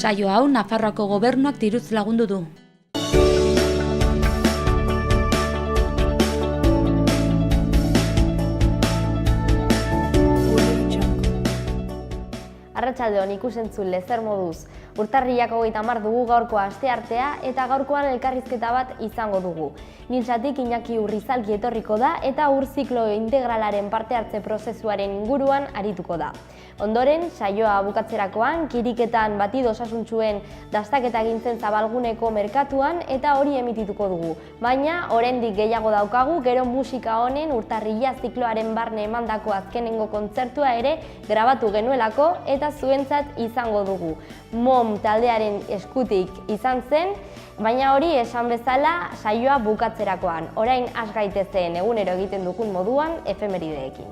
Saio hau Nafarroako gobernuak diruz lagundu du. Arratsaldeon ikusentzule, zer moduz? Urtarrilak 30 dugu gaurkoa asteartea eta gaurkoan elkarrizketa bat izango dugu. Nintzatik Iñaki Urrizalki etorriko da eta ur ziklo integralaren parte hartze prozesuaren inguruan arituko da. Ondoren, saioa bukatzerakoan, kiriketan batido osasuntsuen dastaketa gintzen Zabalguneko merkatuan eta hori emitituko dugu. Baina, oraindik gehiago daukagu, gero musika honen urtarrila zikloaren barne emandako azkenengo kontzertua ere grabatu genuelako eta zuentzat izango dugu. MOM taldearen eskutik izan zen, baina hori esan bezala saioa bukatzerakoan. Orain has gaitezen egunero egiten dugun moduan efemerideekin.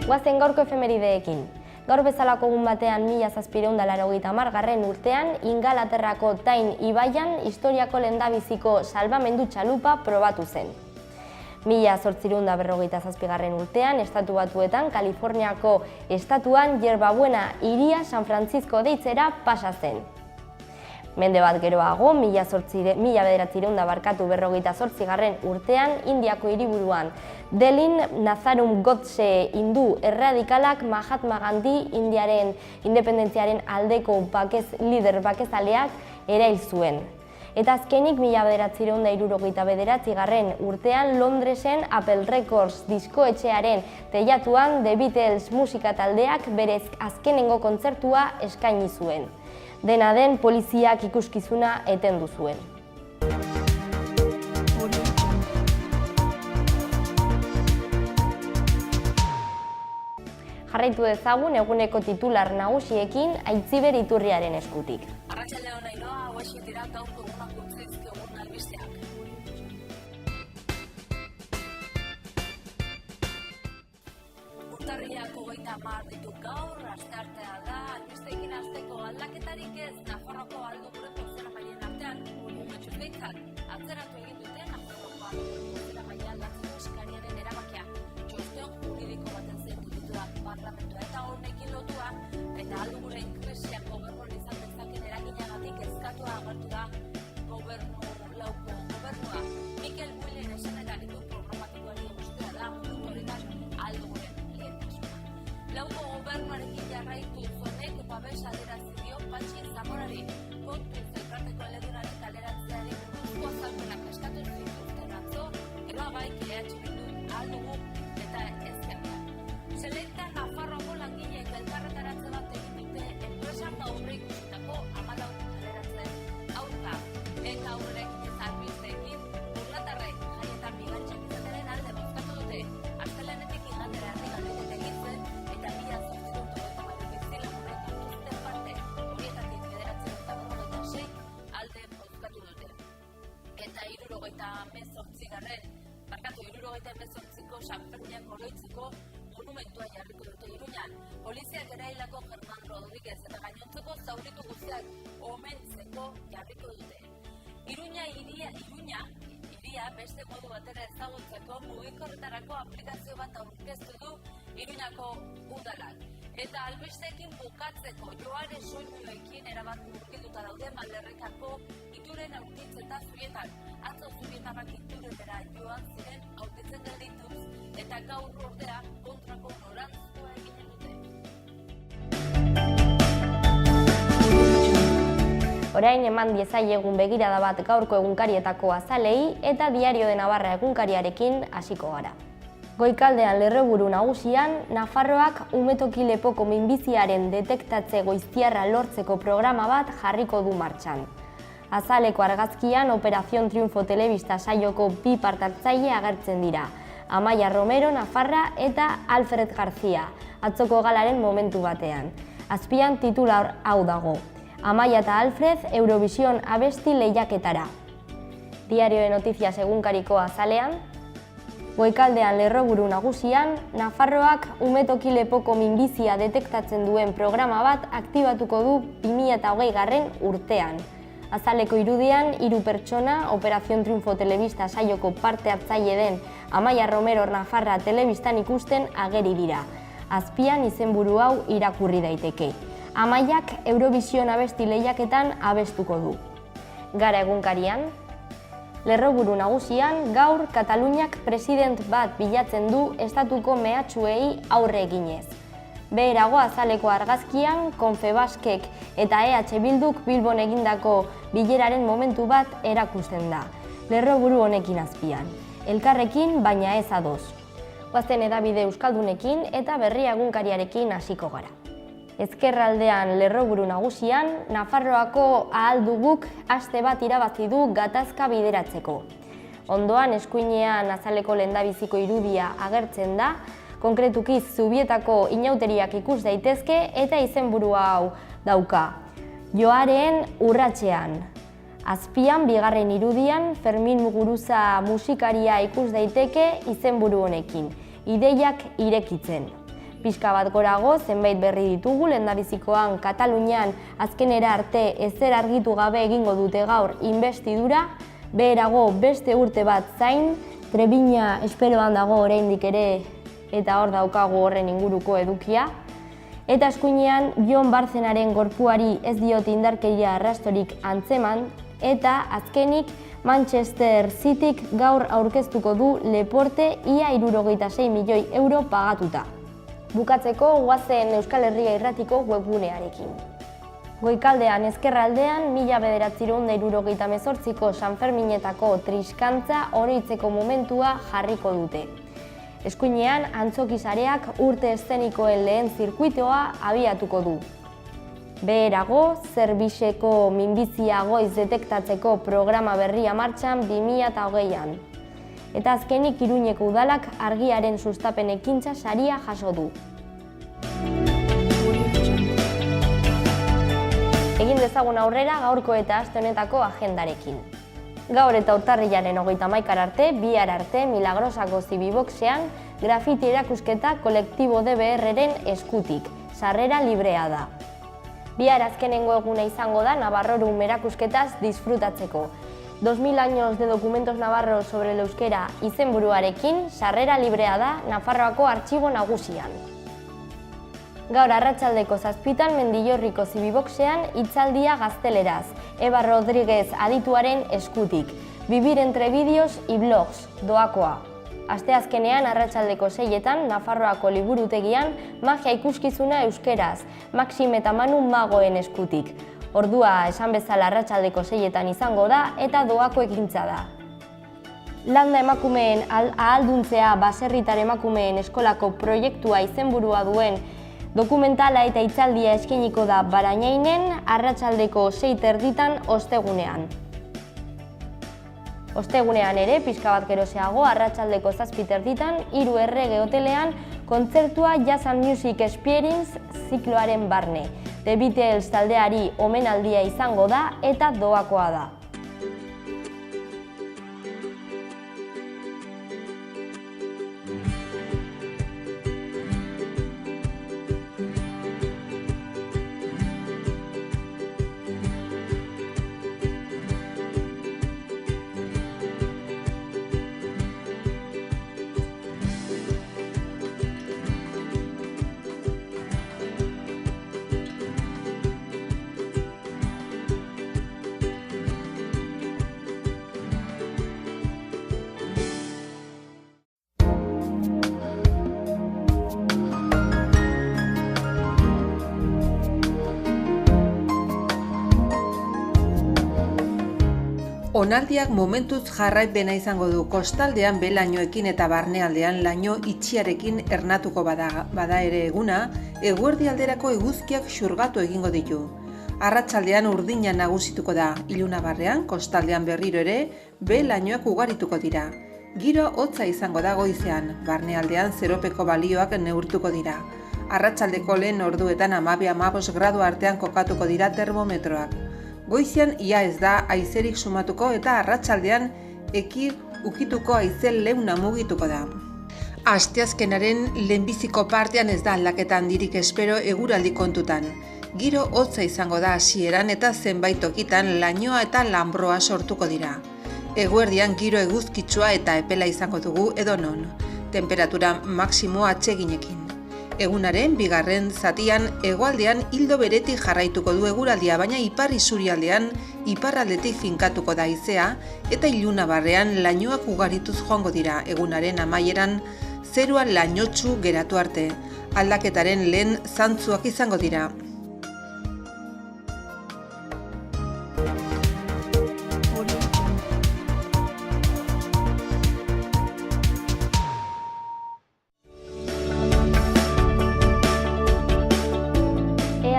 Guazen gaurko efemerideekin. Gaur bezalako egun batean 1780 urtean, Ingalaterrako Tyne ibaian historiako lehendabiziko salbamendu txalupa probatu zen. 1857 urtean, Estatu Batuetan, Kaliforniako estatuan Yerbabuena hiria San Francisco deitzera pasa zen. Mende bat geroago, 1948 urtean, Indiako hiriburuan Delhin Nazarum Godse hindu erradikalak Mahatma Gandhi Indiaren independentziaren aldeko lider bakezaleak erail zuen. Eta azkenik 1969 urtean Londresen Apple Records diskoetxearen teilatuan The Beatles musika taldeak bere azkenengo kontzertua eskaini zuen. Dena den, poliziak ikuskizuna etendu zuen. Jarraitu dezagun eguneko titular nagusiekin Aitziber Iturriaren eskutik. Arratsaldeon Ainhoa, hauexek dira gaurko egunak utzaizkigun albisteak. Urtarrilak 30 ditu gaur, asteartea da, albisteekin hasteko aldaketarik ez Nafarroako aldo gure bozeramaileen artean, momentuz behintzat, atzeratu egin dute Nafarroako aldo bozeramailea aldatzeko eskariaren erabakia. Txosten juridiko baten zendu dituak parlamentua eta honekin lotua, eta aldo gure krisiak gobernuan izan dezaken eraginagatik ezkatua agertu da lauko gobernua. Mikel Builen esanetan ditu programatikoari guztia da, motoritas aldo gure lehentasuna. Lauko gobernuarekin jarraitu zonek babes adierazi dio Patxi Zamorari, kontu zelkarteko eledunaren kaleratzeari buruzko azalpenak eskatu zituzten atzo, gero bai EH Bildu aldugu eta ezkerrak. Selekta Nafarroako langileek elkarretaratze bat egin dute enpresan aurreikusitako 14 kaleratzen aurka. Eta aurrekin ez albizteekin, burlatarrek jaietan bigatxak izateren alde bozkatu dute. Astelehenetik igandera herrigaldetet egin zen, eta 1822 bizilagunek hartuzten parte, horietatik 956 alde bozkatu dute. Eta 78ko San Ferminak oroitzeko monumentua jarriko dute Iruñan. Poliziak erailako Germán Rodríguez eta gainontzeko zauritu guztiak omentzeko jarriko dute. Iruña hiria beste modu batera ezagutzeko mugikorretarako aplikazio bat aurkeztu du Iruñako udalak. Eta albisteekin bukatzeko Joare soinuekin erabat murgilduta daude Malderrekako ituren aurkitzeta zubietan. Atzo zubietarrak ituretera joan ziren aurkitzen geldituz eta gaur ordea kontrako norantzkoa egiten dute. Orain eman diezaiegun begirada bat gaurko egunkarietako azalei eta Diario de Navarra egunkariarekin hasiko gara. Goikaldean lerroburu nagusian, Nafarroak umetoki lepoko minbiziaren detektatze goiztiarra lortzeko programa bat jarriko du martxan. Azaleko argazkian Operación Triunfo telebista saioko bi partartzaile agertzen dira, Amaia Romero Nafarra eta Alfred García, atzoko galaren momentu batean. Azpian titular hau dago, Amaia eta Alfred Eurovision abesti lehiaketara. Diario de Noticias egunkariko azalean, Goikaldean lerroburu nagusian, Nafarroak umetoki lepoko minbizia detektatzen duen programa bat aktibatuko du 2020 urtean. Azaleko irudian, 3 pertsona, Operación Triunfo telebista saioko parte hartzaile den Amaia Romero Nafarra telebistan ikusten ageri dira. Azpian izenburu hau irakurri daiteke. Amaiak Eurovision abesti lehiaketan abestuko du. Gara egunkarian, lerroburu nagusian gaur Kataluniak president bat bilatzen du estatuko mehatxuei aurre eginez. Beherago azaleko argazkian, Confebaskek eta EH Bilduk Bilbon egindako bileraren momentu bat erakusten da, lerroburu honekin azpian. Elkarrekin, baina ez ados. Goazen hedabide euskaldunekin eta berria egunkariarekin hasiko gara. Ezkerraldean lerroburu nagusian, Nafarroako ahalduguk aste bat irabazi du gatazka bideratzeko. Ondoan eskuinean azaleko lehendabiziko irudia agertzen da, konkretuki Zubietako inauteriak ikus daitezke eta izenburu hau dauka. Joaren urratsean. Azpian bigarren irudian Fermin Muguruza musikaria ikus daiteke izenburu honekin, ideiak irekitzen. Pixka bat gorago zenbait berri ditugu lehendabizikoan Katalunian azkenera arte ezer argitu gabe egingo dute gaur inbestidura, beherago beste urte bat zain, Trebina esperoan dago oraindik ere eta hor daukagu horren inguruko edukia. Eta eskuinean Jon Bartzenaren gorpuari ez diot indarkeria arrastorik antzeman, eta azkenik Manchester Cityk gaur aurkeztuko du Leporte ia 66 milioi euro pagatuta. Bukatzeko goazen Euskal Herria Irratiko webgunearekin. Goikaldean ezkerraldean 1978ko Sanferminetako triskantza oroitzeko momentua jarriko dute. Eskuinean antzokisareak urte eszenikoen lehen zirkuitoa abiatuko du. Beherago, Zerbixeko minbizia goiz detektatzeko programa berria martxan 2020an. Eta azkenik Iruñeko udalak argiaren sustapen ekintza saria jaso du. Egin dezagun aurrera gaurko eta aste honetako agendarekin. Gaur eta urtarrilaren 31 arte, bihar arte, Milagrosako Zibiboxean, grafiti erakusketa kolektibo DBR-ren eskutik, sarrera librea da. Bihar azkenengo eguna izango da Navarrorum erakusketaz disfrutatzeko. 2000 años de documentos navarros sobre el euskera izenburuarekin, sarrera librea da Nafarroako artxibo nagusian. Gaur arratsaldeko 7 Mendillorriko Zibiboxean hitzaldia gazteleraz, Eba Rodríguez adituaren eskutik, Vivir entre vídeos y blogs, doakoa. Asteazkenean arratsaldeko 6etan Nafarroako liburutegian magia ikuskizuna euskeraz, Maxim eta Manu magoen eskutik. Ordua esan bezala arratsaldeko 6etan izango da eta doako ekintza da. Landa emakumeen ahalduntzea baserritar emakumeen eskolako proiektua izenburua duen dokumentala eta hitzaldia eskainiko da Barainainen arratsaldeko 6:30 ostegunean. Ostegunean ere, pixka bat geroxeago, arratsaldeko 7:30 Hiru Errege hotelean kontzertua Jazz and Music Experience zikloaren barne. The Beatles taldeari omenaldia izango da eta doakoa da. Onaldiak momentuz jarraipena izango du, kostaldean belainoekin eta barnealdean laino itxiarekin ernatuko bada ere eguna, eguerdi alderako eguzkiak xurgatu egingo ditu. Arratsaldean urdina nagusituko da, ilunabarrean, kostaldean berriro ere, belainoak ugarituko dira. Giro hotza izango da goizean, barnealdean zeropeko balioak neurtuko dira. Arratsaldeko lehen orduetan 12-15 gradu artean kokatuko dira termometroak. Goizean ia ez da haizerik sumatuko eta arratsaldean ukituko haize leuna mugituko da. Asteazkenaren lehenbiziko partean ez da aldaketa handirik espero eguraldi kontutan. Giro hotza izango da hasieran eta zenbait tokitan lainoa eta lanbroa sortuko dira. Eguerdian giro eguzkitsua eta epela izango dugu edonon. Temperatura maximo atseginekin. Egunaren bigarren zatian hegoaldean ildo beretik jarraituko du eguraldia, baina ipar isurialdean iparraldetik finkatuko da haizea eta ilunabarrean lainoak ugarituz joango dira. Egunaren amaieran zerua lainotsu geratu arte. Aldaketaren lehen zantzuak izango dira.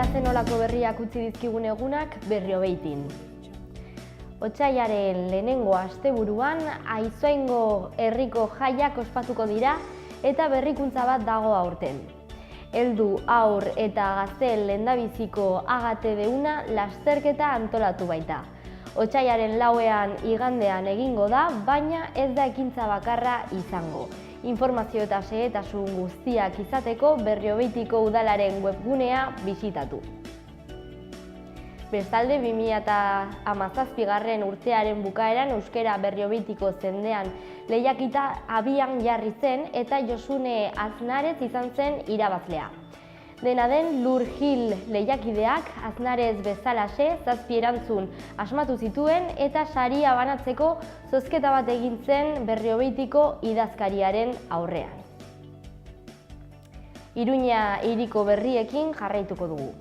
Zenolako berriak utzi dizkigun egunak Berriobeitin. Otsailaren lehenengo asteburuan Aizoaingo herriko jaiak ospatuko dira eta berrikuntza bat dago aurten. Heldu, haur eta gazteen lehendabiziko agate deuna lasterketa antolatu baita. Otsailaren 4ean igandean egingo da, baina ez da ekintza bakarra izango. Informazio eta xehetasun guztiak izateko Berriobeitiko udalaren webgunea bisitatu. Bestalde, 2017 urtearen bukaeran euskera Berriobeitiko zendean lehiakita abian jarri zen eta Josune Aznarez izan zen irabazlea. Dena den, Lur Gil lehiakideak Aznarez bezalaxe 7 erantzun asmatu zituen eta saria banatzeko zozketa bat egin zen Berriobeitiko idazkariaren aurrean. Iruña hiriko berriekin jarraituko dugu.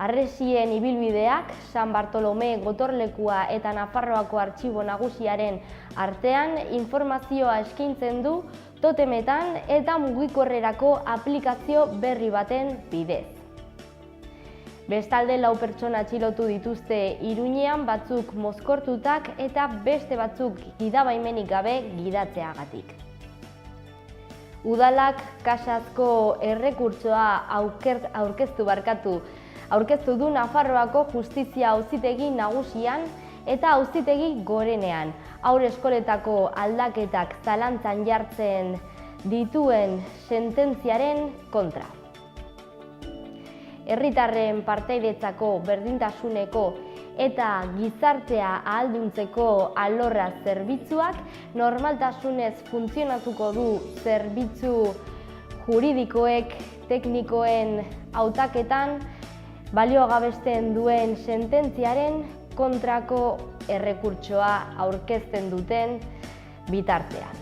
Harresien ibilbideak San Bartolome gotorlekua eta Nafarroako Artxibo Nagusiaren artean informazioa eskaintzen du totemetan eta mugikorrerako aplikazio berri baten bidez. Bestalde 4 pertsona atxilotu dituzte Iruñean, batzuk mozkortutak eta beste batzuk gidabaimenik gabe gidatzeagatik. Udalak kasazko errekurtsoa aurkeztu du Nafarroako Justizia Auzitegi Nagusian eta Auzitegi Gorenean, haur eskoletako aldaketak zalantzan jartzen dituen sententziaren kontra. Herritarren partaidetzako berdintasuneko eta gizartea ahalduntzeko alorra zerbitzuak normaltasunez funtzionatuko du zerbitzu juridikoek teknikoen hautaketan baliogabesten duen sententziaren kontrako errekurtsoa aurkezten duten bitartean.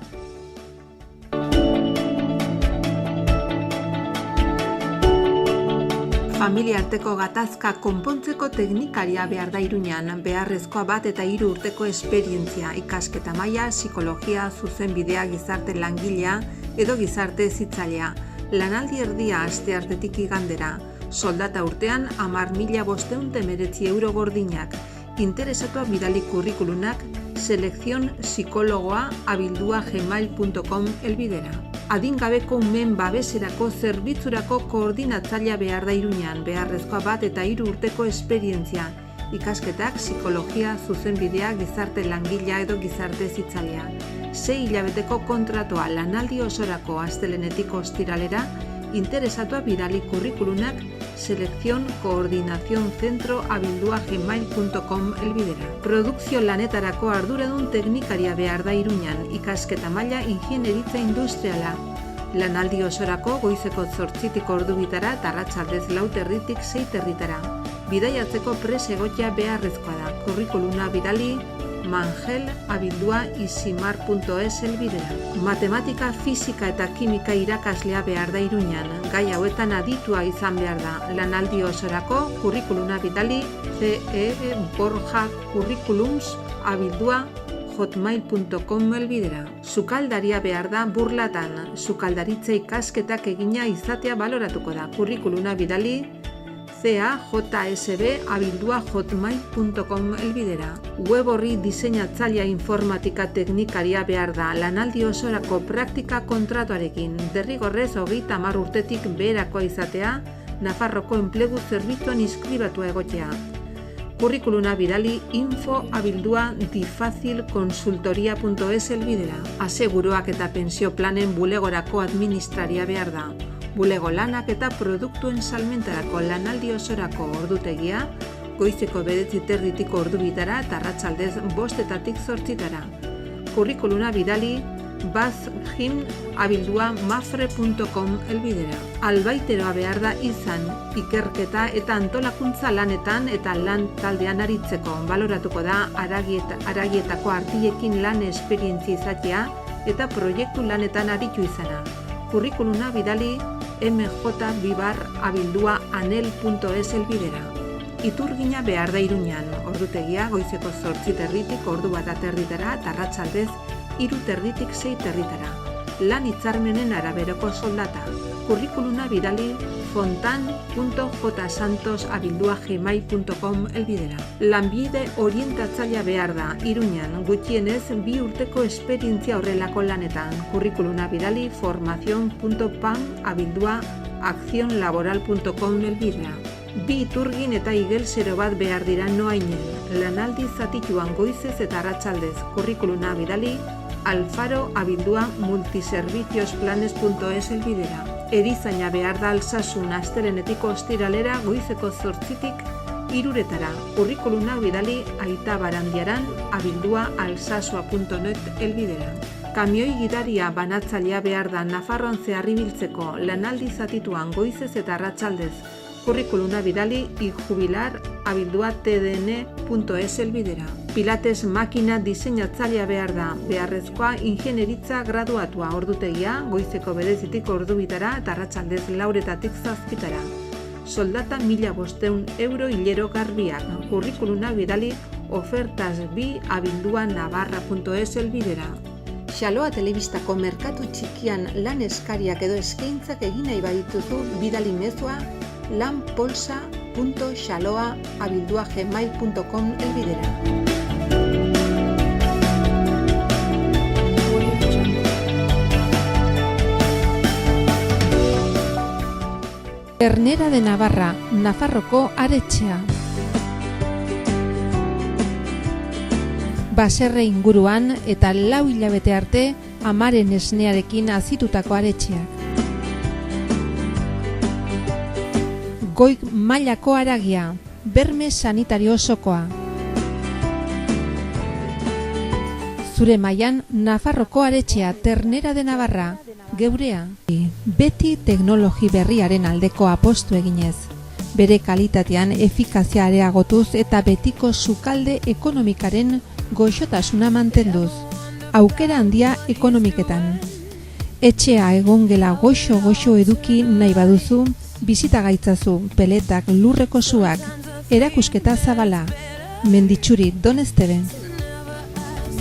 Familiarteko gatazka konpontzeko teknikaria behar da Iruñan, beharrezkoa 1 eta 3 urteko esperientzia, ikasketa maila, psikologia, zuzenbidea, gizarte langilea edo gizarte hezitzailea. Lanaldi erdia asteartetik igandera. Soldata urtean 10.519 euro gordinak. Interesatua bidali kurrikulunak selekzionpsikologoa@gmail.com elbidera. Adingabeko umeen babeserako zerbitzurako koordinatzailea behar da Iruñan, beharrezkoa 1 eta 3 urteko esperientzia. Ikasketak, psikologia, zuzenbidea, gizarte langilea edo gizarte hezitzailea. 6 hilabeteko kontratua lanaldi osorako astelehenetik ostiralera. Interesatua bidali kurrikulunak selekzionkoordinazioncentro@gmail.com elbidera. Produkzio lanetarako arduradun teknikaria behar da Iruñan, ikasketa maila ingeniaritza industriala. Lanaldi osorako goizeko 8 ordubitara eta arratsaldez 4 6 Bidaiatzeko prest egotea beharrezkoa da. Kurrikuluna bidali mangel@isimar.es elbidera. Matematika, fisika eta kimika irakaslea behar da Iruñan. Gai hauetan aditua izan behar da. Lanaldi osorako kurrikuluna bidali ceborjacurriculums@hotmail.com elbidera. Sukaldaria behar da Burlatan. Sukaldaritza ikasketak egina izatea baloratuko da. Kurrikuluna bidali cajsb@hotmail.com elbidera. Web horri diseinatzailea informatika teknikaria behar da. Lanaldi osorako praktika kontratuarekin. Derrigorrez 30 urtetik beherakoa izatea, Nafarroko enplegu zerbitzuan inskribatua egotea. Kurrikuluna bidali info@difacilconsultoria.es elbidera. Aseguruak eta pensio planen bulegorako administraria behar da. Bulego lanak eta produktuen salmentarako lanaldi osorako ordutegia, goizeko 9:30 ordubitara eta arratsaldez 5:00 8:00. Kurrikuluna bidali bazgim@mafre.com elbidera. Albaiteroa behar da izan, ikerketa eta antolakuntza lanetan eta lan taldean aritzeko. Baloratuko da haragietako artillekin lan esperientzia izatea eta proiektu lanetan aritu izana. Kurrikuluna bidali mj@anel.es elbidera. Iturgina behar da Iruñan, ordutegia goizeko 8:30 ordu 1:30 eta arratsaldez 3:30 6:30. Lan hitzarmenen araberoko soldata. Kurrikuluna bidali fontan.jsantos@gmail.com elbidera. Lanbide orientatzailea behar da Iruñan, gutxienez 2 urteko esperientzia horrelako lanetan. Kurrikuluna bidali formacion.pan@accionlaboral.com elbidera. 2 iturgin eta igelsero bat behar dira noainen. Lanaldi zatituan goizez eta arratsaldez. Kurrikuluna bidali alfaro@multiserviciosplanes.es elbidera. Erizaina behar da Alsasun astelenetik ostiralera goizeko 8:00 3:00. Kurrikuluna bidali aitabarandiaran@alsasua.net elbidera. Kamioi gidaria banatzailea behar da Nafarroan zehar ibiltzeko, lanaldi zatituan goizez eta arratsaldez. Kurrikuluna bidali ijubilar@tdn.es elbidera. Pilates makina diseinatzailea behar da, beharrezkoa ingenieritza graduatua, ordutegia goizeko 9:00 ordu 2:00 eta arratsaldez 4:00 7:00. Soldata 1.500 euro hilero garbiak. Kurrikuluna bidali ofertasbi@navarra.es elbidera. Xaloa telebistako merkatu txikian lan eskariak edo eskaintzak egin nahi badituzu bidali mezua lanpolsa.xaloa@gmail.com elbidera. Ternera de Navarra, Nafarroko aretxea. Baserre inguruan eta 4 hilabete arte amaren esnearekin azitutako aretxeak. Goik mailako haragia, berme sanitario osokoa. Zure mailan Nafarroko aretxea, Ternera de Navarra, geurea. Beti teknologi berriaren aldeko apostu eginez. Bere kalitatean efikazia areagotuz eta betiko sukalde ekonomikaren goxotasuna mantenduz. Aukera handia ekonomiketan. Etxea egongela goxo eduki nahi baduzu, bizita gaitzazu, peletak, lurreko suak, erakusketa zabala. Menditxuri, Don Esteben.